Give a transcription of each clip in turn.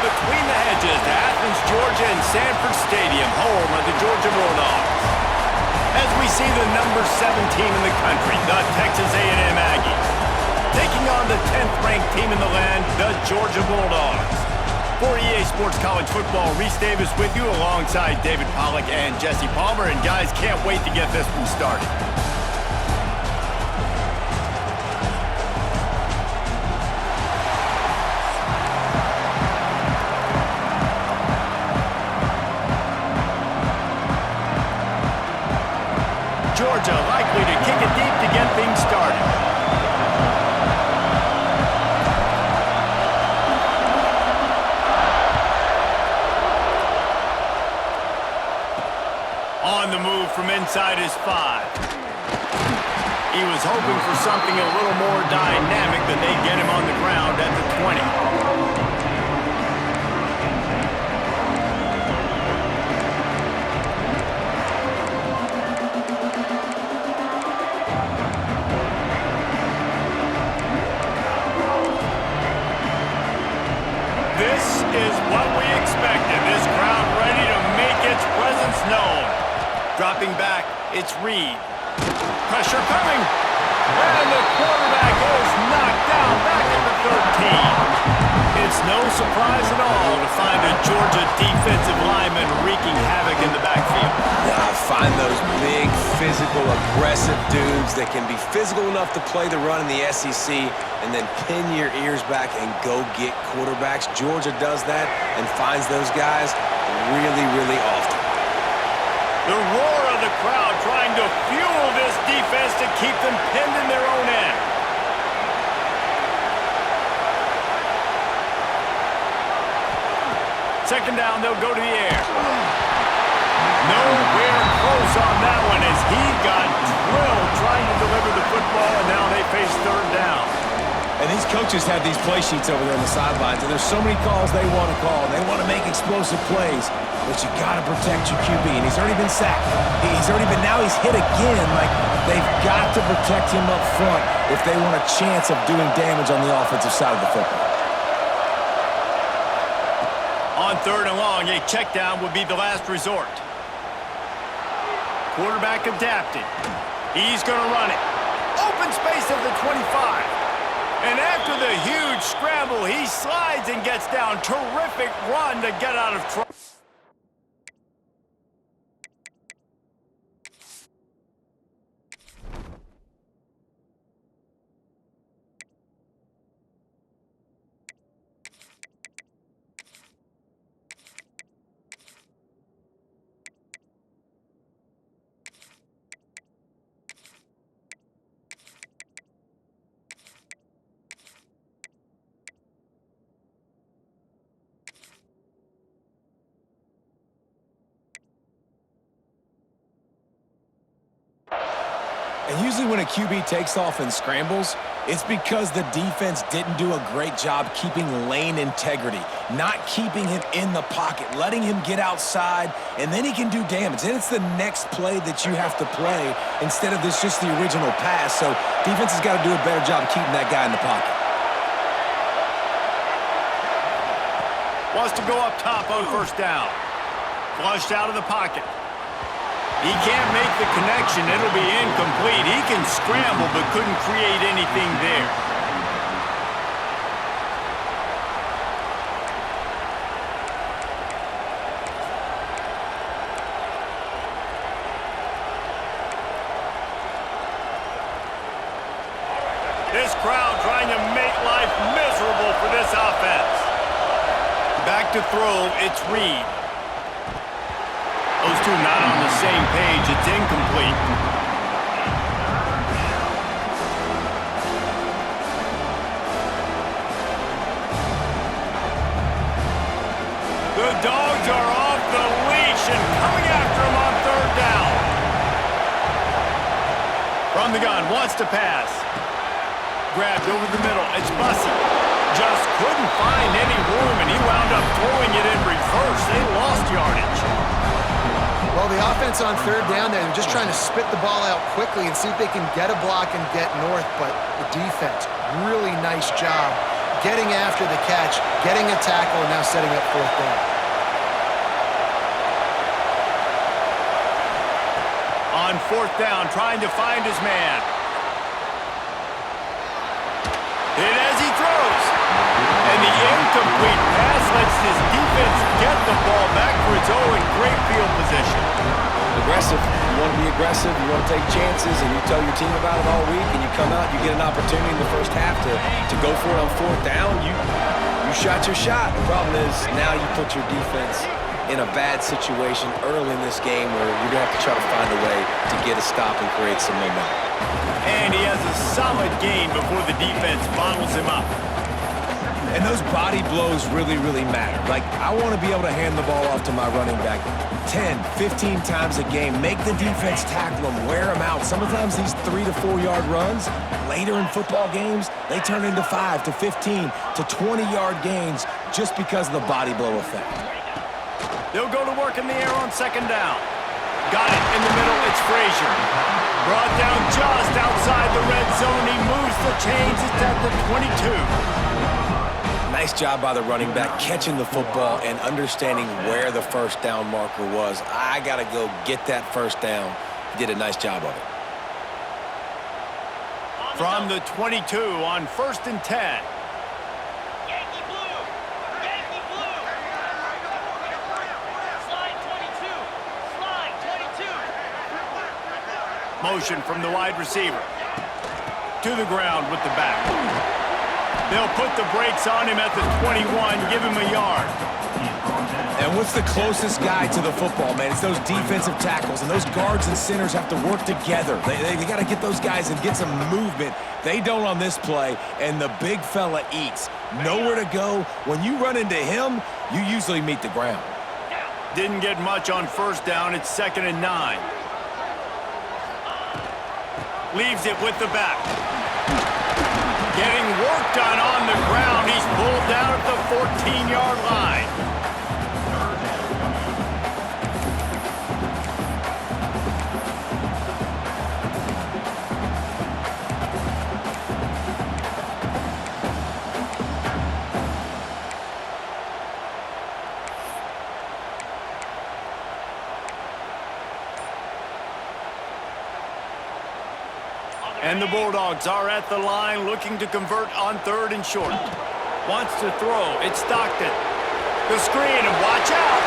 between the hedges to Athens, Georgia and Sanford Stadium, home of the Georgia Bulldogs. As we see the number 17 in the country, the Texas A&M Aggies, taking on the 10th-ranked team in the land, the Georgia Bulldogs. For EA Sports College Football, Reese Davis with you alongside David Pollack and Jesse Palmer. And guys, can't wait to get this one started. Georgia likely to kick it deep to get things started. On the move from inside his 5. He was hoping for something a little more dynamic than they get him on the ground at the 20. This is what we expected. This crowd ready to make its presence known. Dropping back, it's Reed. Pressure coming. And the quarterback is knocked down back at the 13. It's no surprise at all to find a Georgia defensive lineman wreaking havoc in the backfield. Yeah, I find those big, physical, aggressive dudes that can be physical enough to play the run in the SEC and then pin your ears back and go get quarterbacks. Georgia does that and finds those guys really, really often. The roar of the crowd trying to fuel this defense to keep them pinned in their own end. Second down, they'll go to the air. Nowhere close on that one as he got drilled trying to deliver the football, and now they face third down. And these coaches have these play sheets over there on the sidelines, and there's so many calls they want to call. They want to make explosive plays, but you got to protect your QB, and he's already been sacked. Now he's hit again. Like, they've got to protect him up front if they want a chance of doing damage on the offensive side of the football. On third and long, a check down would be the last resort. Quarterback adapted. He's going to run it. Open space at the 25. And after the huge scramble, he slides and gets down. Terrific run to get out of trouble. And usually when a QB takes off and scrambles, it's because the defense didn't do a great job keeping lane integrity, not keeping him in the pocket, letting him get outside, and then he can do damage. Then it's the next play that you have to play instead of this just the original pass. So defense has got to do a better job of keeping that guy in the pocket. Wants to go up top on first down. Flushed out of the pocket. He can't make the connection. It'll be incomplete. He can scramble but couldn't create anything there. This crowd trying to make life miserable for this offense. Back to throw, it's Reed. Those two not on the same page. It's incomplete. The Dogs are off the leash and coming after him on third down. From the gun, wants to pass. Grabbed over the middle. It's Bussey. Just couldn't find any room, and he wound up throwing it in reverse. They lost yardage. Well, the offense on third down, they're just trying to spit the ball out quickly and see if they can get a block and get north, but the defense, really nice job getting after the catch, getting a tackle, and now setting up fourth down. On fourth down, trying to find his man. Hit as he throws. And the incomplete pass lets his defense get the ball back for its own great field position. Aggressive. You want to be aggressive. You want to take chances, and you tell your team about it all week, and you come out, you get an opportunity in the first half to go for it on fourth down. You shot your shot. The problem is now you put your defense in a bad situation early in this game where you're going to have to try to find a way to get a stop and create some momentum. And he has a solid gain before the defense bottles him up. And those body blows really, really matter. Like, I want to be able to hand the ball off to my running back 10, 15 times a game. Make the defense tackle them, wear them out. Sometimes these 3 to 4 yard runs, later in football games, they turn into 5 to 15 to 20 yard gains just because of the body blow effect. They'll go to work in the air on second down. Got it in the middle, it's Frazier. Brought down just outside the red zone. He moves the chains. It's at the 22. Nice job by the running back catching the football and understanding where the first down marker was. I got to go get that first down. He did a nice job of it. From the 22 on 1st and 10. Yankee blue! Yankee blue! Slide 22! Slide 22! Motion from the wide receiver. To the ground with the back. They'll put the brakes on him at the 21, give him a yard. And what's the closest guy to the football, man? It's those defensive tackles, and those guards and centers have to work together. They got to get those guys and get some movement. They don't on this play, and the big fella eats. Nowhere to go. When you run into him, you usually meet the ground. Didn't get much on first down. It's 2nd and 9. Leaves it with the back. Getting work done on the ground. He's pulled down at the 14-yard line. And the Bulldogs are at the line looking to convert on 3rd and short. Wants to throw. It's Stockton. The screen, and watch out.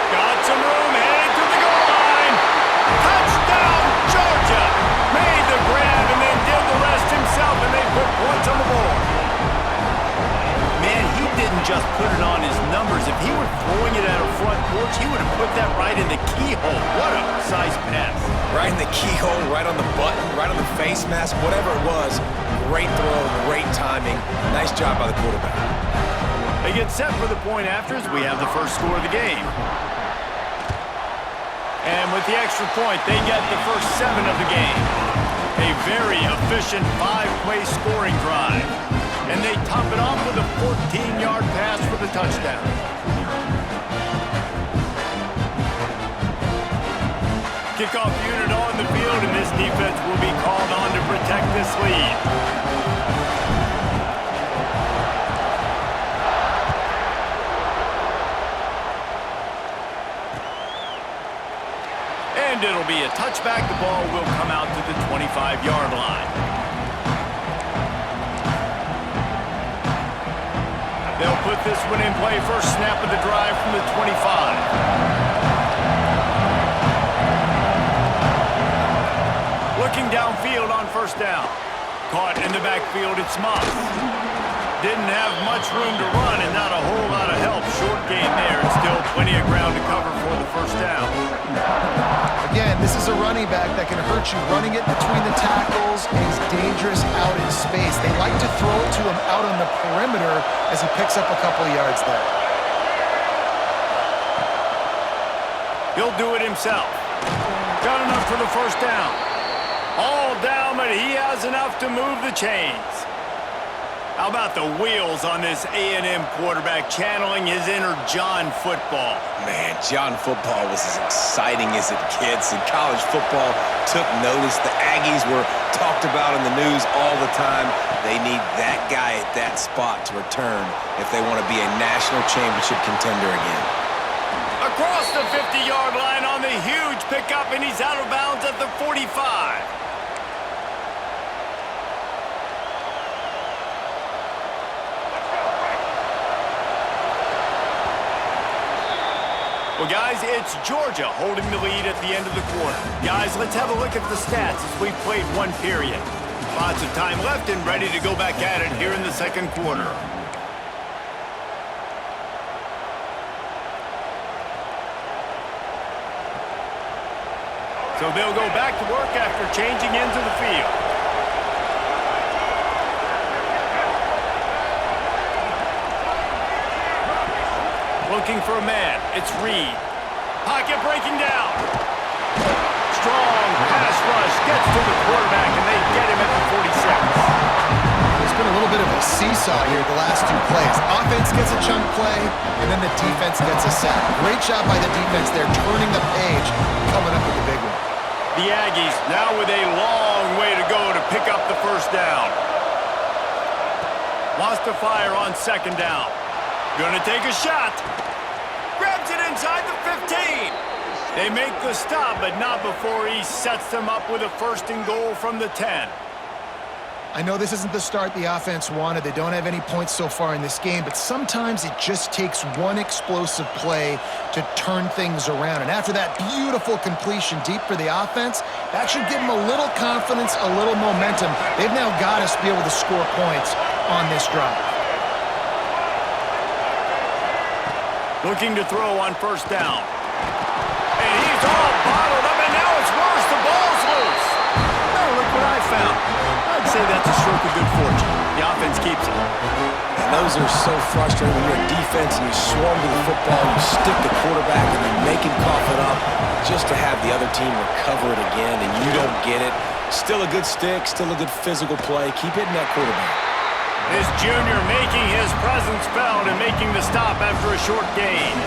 Got some room, heading to the goal line. Touchdown, Georgia. Made the grab and then did the rest himself, and they put points on the board. Man, he didn't just put it on his numbers. If he were throwing it at a front porch, he would have put that right in the keyhole. What a precise pass. Right in the keyhole, right on the button, right on the face mask, whatever it was. Great throw, great timing. Nice job by the quarterback. They get set for the point afters. We have the first score of the game. And with the extra point, they get the first 7 of the game. A very efficient 5-play scoring drive. And they top it off with a 14-yard pass for the touchdown. Kickoff unit on the field, and this defense will be called on to protect this lead. And it'll be a touchback. The ball will come out to the 25-yard line. They'll put this one in play. First snap of the drive from the 25. Looking downfield on first down. Caught in the backfield, it's Moss. Didn't have much room to run and not a whole lot of help. Short gain there, and still plenty of ground to cover for the first down. Again, this is a running back that can hurt you. Running it between the tackles is dangerous out in space. They like to throw it to him out on the perimeter as he picks up a couple of yards there. He'll do it himself. Got enough for the first down. All down, but he has enough to move the chains. How about the wheels on this A&M quarterback channeling his inner John football? Man, John football was as exciting as it gets, and college football took notice. The Aggies were talked about in the news all the time. They need that guy at that spot to return if they want to be a national championship contender again. Across the 50-yard line on the huge pickup, and he's out of bounds at the 45. Well, guys, it's Georgia holding the lead at the end of the quarter. Guys, let's have a look at the stats as we've played one period. Lots of time left and ready to go back at it here in the second quarter. So they'll go back to work after changing into the field. Looking for a man. It's Reed. Pocket breaking down. Strong pass rush gets to the quarterback, and they get him at the 46. There's been a little bit of a seesaw here the last two plays. Offense gets a chunk play, and then the defense gets a sack. Great job by the defense. They're turning the page, coming up with the big one. The Aggies now with a long way to go to pick up the first down. Lost to fire on second down. Gonna take a shot. Grabs it inside the 15. They make the stop, but not before he sets them up with a first and goal from the 10. I know this isn't the start the offense wanted. They don't have any points so far in this game, but sometimes it just takes one explosive play to turn things around. And after that beautiful completion deep for the offense, that should give them a little confidence, a little momentum. They've now got us to be able to score points on this drive. Looking to throw on first down. And he's all bottled up, and now it's worse. The ball's loose. Oh, look what I found. I'd say that's a stroke of good fortune. The offense keeps it. And those are so frustrating when you're a defense and you swarm to the football, you stick the quarterback, and you make him cough it up just to have the other team recover it again, and you don't get it. Still a good stick, still a good physical play. Keep hitting that quarterback. This junior making his presence felt and making the stop after a short gain.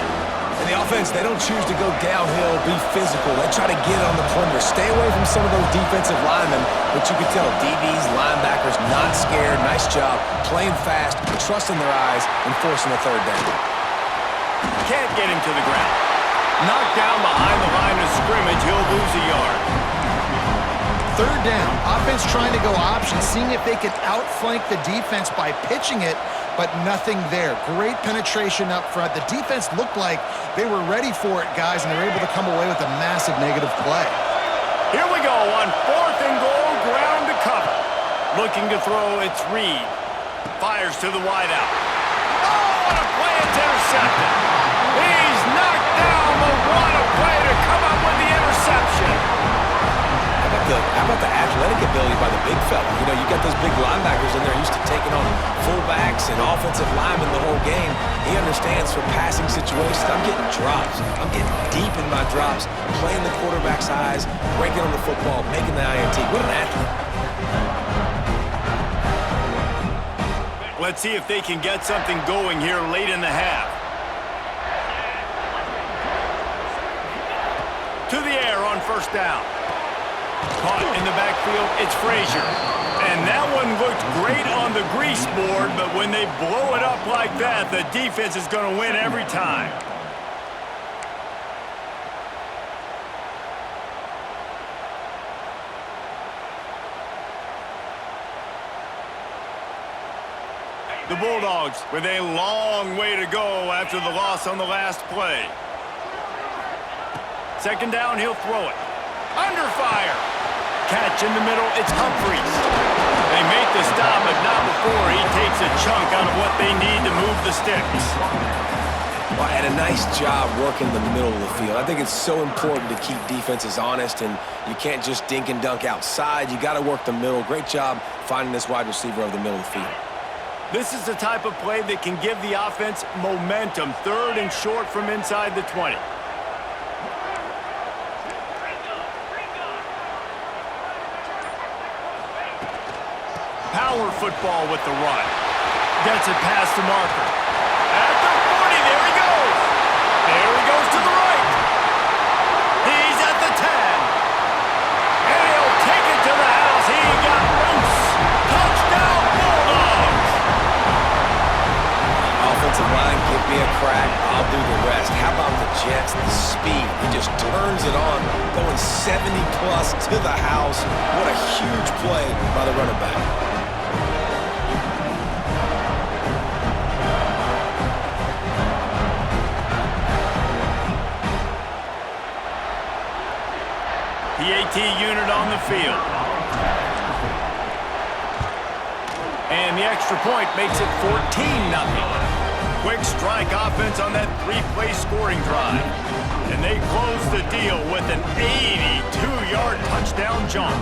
And the offense, they don't choose to go downhill, be physical. They try to get on the perimeter. Stay away from some of those defensive linemen, but you can tell DBs, linebackers, not scared. Nice job playing fast, trusting their eyes, and forcing a third down. Can't get him to the ground. Knocked down behind the line of scrimmage, he'll lose a yard. Third down, offense trying to go option, seeing if they could outflank the defense by pitching it, but nothing there. Great penetration up front. The defense looked like they were ready for it, guys, and they were able to come away with a massive negative play. Here we go on fourth and goal, ground to cover. Looking to throw, it's Reed. Fires to the wideout. Oh, what a play, it's intercepted. He's knocked down, but what a play to come up with the interception. How about the athletic ability by the big fella? You know, you got those big linebackers in there used to taking on fullbacks and offensive linemen the whole game. He understands for passing situations. I'm getting drops. I'm getting deep in my drops, playing the quarterback's eyes, breaking on the football, making the INT. What an athlete. Let's see if they can get something going here late in the half. To the air on first down. Caught in the backfield, it's Frazier. And that one looked great on the grease board, but when they blow it up like that, the defense is going to win every time. The Bulldogs with a long way to go after the loss on the last play. Second down, he'll throw it. Under fire. Catch in the middle, it's Humphries. They make the stop, but not before he takes a chunk out of what they need to move the sticks. Well, and a nice job working the middle of the field. I think it's so important to keep defenses honest, and you can't just dink and dunk outside. You got to work the middle. Great job finding this wide receiver over the middle of the field. This is the type of play that can give the offense momentum. Third and short from inside the 20. Power football with the run. Gets it past the marker. At the 40, there he goes. There he goes to the right. He's at the 10. And he'll take it to the house. He got loose. Touchdown, Bulldogs. Offensive line, give me a crack. I'll do the rest. How about the Jets? The speed. He just turns it on, going 70-plus to the house. What a huge play by the running back. The AT unit on the field. And the extra point makes it 14-0. Quick strike offense on that three-play scoring drive. And they close the deal with an 82-yard touchdown jaunt.